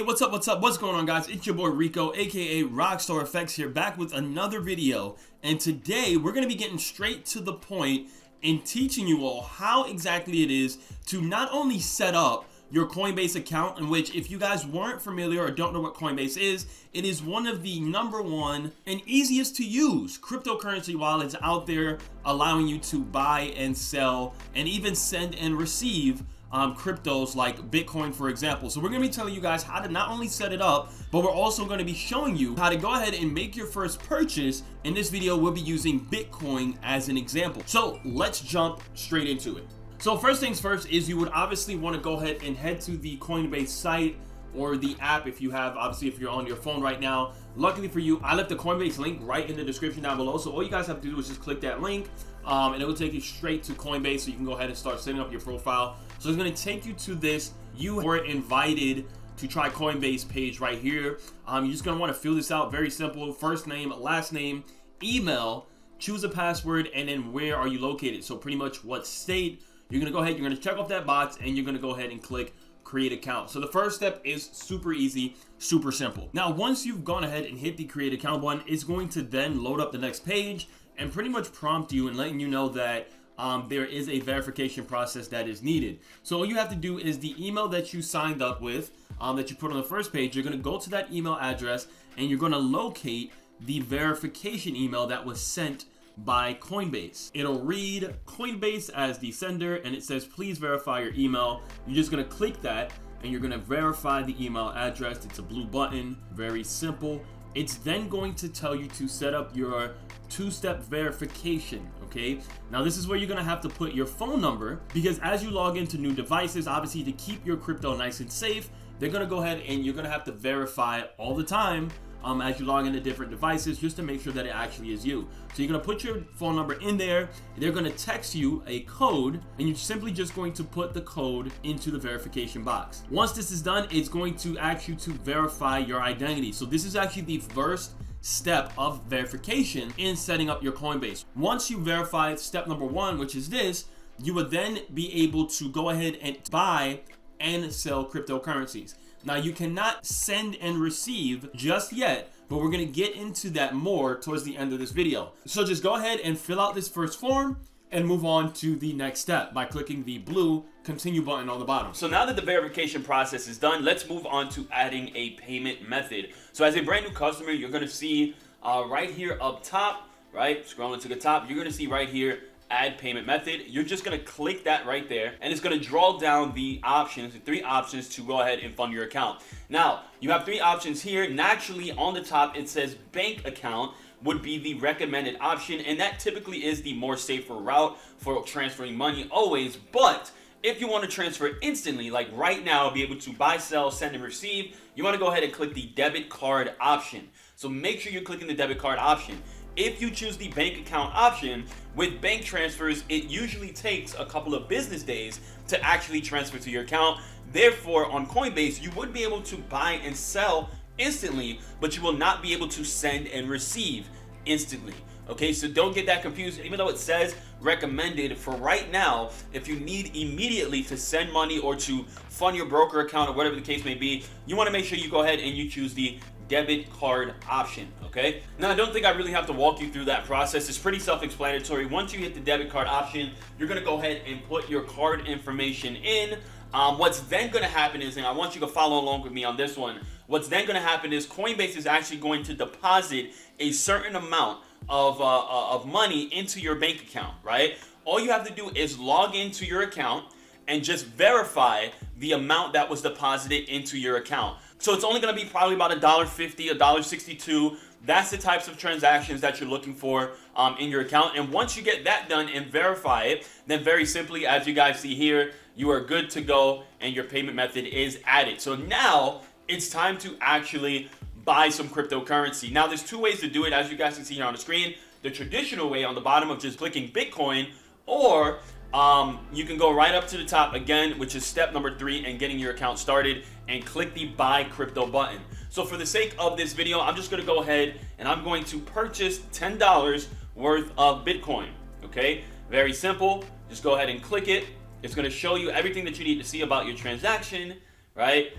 Hey, what's up, what's going on, guys? It's your boy Rico, aka RockStarrFX here, back with another video. And today we're going to be getting straight to the point in teaching you all how exactly it is to not only set up your Coinbase account, in which, if you guys weren't familiar or don't know what Coinbase is, it is one of the #1 and easiest to use cryptocurrency wallets out there, allowing you to buy and sell and even send and receive cryptos like Bitcoin, for example. So we're going to be telling you guys how to not only set it up, but we're also going to be showing you how to go ahead and make your first purchase. In this video, we'll be using Bitcoin as an example. So let's jump straight into it. So first things first is you would obviously want to go ahead and head to the Coinbase site or the app if you have, obviously if you're on your phone right now. Luckily for you, I left the Coinbase link right in the description down below. So all you guys have to do is just click that link and it will take you straight to Coinbase, so you can go ahead and start setting up your profile. So it's going to take you to this "you were invited to try Coinbase" page right here. You're just going to want to fill this out. Very simple. First name, last name, email, choose a password, and then where are you located. So pretty much what state. You're going to go ahead, you're going to check off that box, and you're going to go ahead and click create account. So the first step is super easy, super simple. Now, once you've gone ahead and hit the create account button, it's going to then load up the next page and pretty much prompt you and letting you know that there is a verification process that is needed. So all you have to do is the email that you signed up with, that you put on the first page, you're going to go to that email address and you're going to locate the verification email that was sent by Coinbase. It'll read Coinbase as the sender and it says please verify your email. You're just going to click that and you're going to verify the email address. It's a blue button, very simple. It's then going to tell you to set up your two-step verification. Okay, now this is where you're going to have to put your phone number, because as you log into new devices, obviously to keep your crypto nice and safe, they're going to go ahead and you're going to have to verify all the time as you log into different devices, just to make sure that it actually is you. So you're going to put your phone number in there, they're going to text you a code, and you're simply just going to put the code into the verification box. Once this is done, it's going to ask you to verify your identity. So this is actually the first step of verification in setting up your Coinbase. Once you verify step #1, which is this, you will then be able to go ahead and buy and sell cryptocurrencies. Now, you cannot send and receive just yet, but we're going to get into that more towards the end of this video. So just go ahead and fill out this first form and move on to the next step by clicking the blue continue button on the bottom. So now that the verification process is done, let's move on to adding a payment method. So as a brand new customer, you're going to see right here up top, right, scrolling to the top, you're going to see right here add payment method. You're just going to click that right there, and it's going to draw down the options, the 3 options to go ahead and fund your account. Now, you have 3 options here. Naturally, on the top, it says bank account would be the recommended option, and that typically is the more safer route for transferring money always. But if you want to transfer instantly, like right now, be able to buy, sell, send, and receive, you want to go ahead and click the debit card option. So make sure you're clicking the debit card option. If you choose the bank account option, with bank transfers, it usually takes a couple of business days to actually transfer to your account. Therefore, on Coinbase, you would be able to buy and sell instantly, but you will not be able to send and receive instantly. Okay, so don't get that confused. Even though it says recommended for right now, if you need immediately to send money or to fund your broker account or whatever the case may be, you want to make sure you go ahead and you choose the debit card option. Okay, now I don't think I really have to walk you through that process. It's pretty self-explanatory. Once you hit the debit card option, you're going to go ahead and put your card information in. What's then going to happen is, and I want you to follow along with me on this one, what's then going to happen is Coinbase is actually going to deposit a certain amount of money into your bank account, right? All you have to do is log into your account and just verify the amount that was deposited into your account. So it's only going to be probably about $1.50, $1.62. That's the types of transactions that you're looking for in your account. And once you get that done and verify it, then very simply, as you guys see here, you are good to go and your payment method is added. So now it's time to actually buy some cryptocurrency. Now, there's 2 ways to do it, as you guys can see here on the screen. The traditional way on the bottom of just clicking Bitcoin, or you can go right up to the top again, which is step #3 and getting your account started, and click the buy crypto button. So for the sake of this video, I'm just going to go ahead and I'm going to purchase $10 worth of Bitcoin. Okay, very simple. Just go ahead and click it. It's going to show you everything that you need to see about your transaction. right?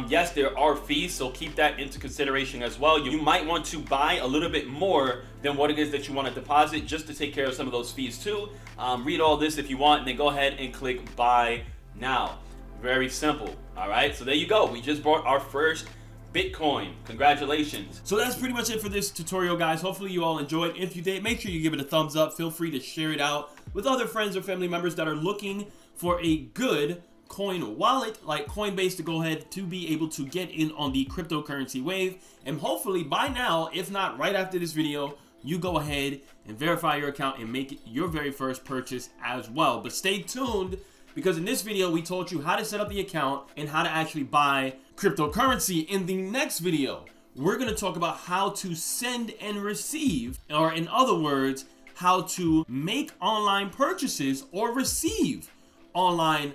Yes, there are fees, so keep that into consideration as well. You might want to buy a little bit more than what it is that you want to deposit just to take care of some of those fees too. Read all this if you want, and then go ahead and click buy now. Very simple. All right, so there you go. We just bought our first Bitcoin. Congratulations. So that's pretty much it for this tutorial, guys. Hopefully you all enjoyed. If you did, make sure you give it a thumbs up. Feel free to share it out with other friends or family members that are looking for a good coin wallet like Coinbase to go ahead to be able to get in on the cryptocurrency wave. And hopefully by now, if not right after this video, you go ahead and verify your account and make it your very first purchase as well. But stay tuned, because in this video we taught you how to set up the account and how to actually buy cryptocurrency. In the next video, we're going to talk about how to send and receive, or in other words, how to make online purchases or receive online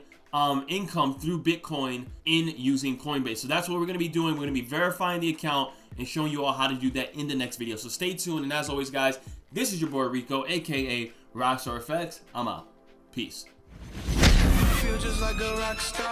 income through Bitcoin in using Coinbase. So that's what we're going to be doing. We're going to be verifying the account and showing you all how to do that in the next video. So stay tuned. And as always, guys, this is your boy Rico, aka RockStarrProfits. I'm out. Peace. Feel just like a rock star.